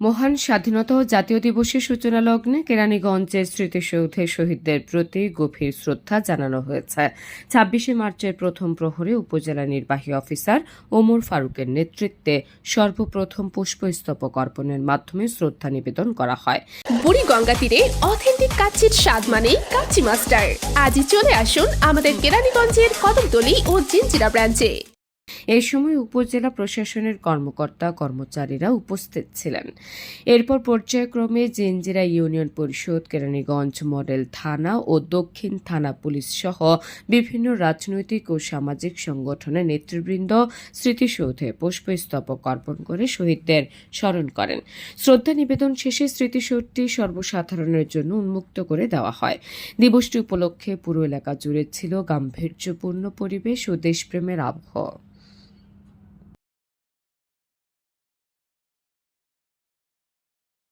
মহান স্বাধীনতা ও জাতীয় দিবসের সূচনা লগ্নে কেরানীগঞ্জের স্মৃতিসৌধে শহীদদের প্রতি গভীর শ্রদ্ধা জানানো হয়েছে। ২৬শে মার্চের প্রথম প্রহরে উপজেলা নির্বাহী অফিসার ওমর ফারুকের নেতৃত্বে সর্বপ্রথম পুষ্পস্তবক অর্পণের মাধ্যমে শ্রদ্ধা নিবেদন করা হয়। বুড়িগঙ্গা তীরে অথেন্টিক কাচ্চির স্বাদ মানেই কাচ্চি মাস্টার। আজই চলে আসুন আমাদের কেরানীগঞ্জের কদমতলী ও জিঞ্জিরা ব্রাঞ্চে। এই সময় উপজেলা প্রশাসনের কর্মকর্তা কর্মচারীরা উপস্থিত ছিলেন। এরপর পর্যায়ক্রমে জিঞ্জিরা ইউনিয়ন পরিষদ, কেরানীগঞ্জ মডেল থানা ও দক্ষিণ থানা পুলিশ সহ বিভিন্ন রাজনৈতিক ও সামাজিক সংগঠনের নেতৃবৃন্দ স্মৃতিসৌধে পুষ্পস্তবক অর্পণ করে শহীদদের স্মরণ করেন। শ্রদ্ধা নিবেদন শেষে স্মৃতিসৌধটি সর্বসাধারণের জন্য উন্মুক্ত করে দেওয়া হয়। দিবসটি উপলক্ষে পুরো এলাকা জুড়ে ছিল গাম্ভীর্যপূর্ণ পরিবেশ ও দেশপ্রেমের আবহ।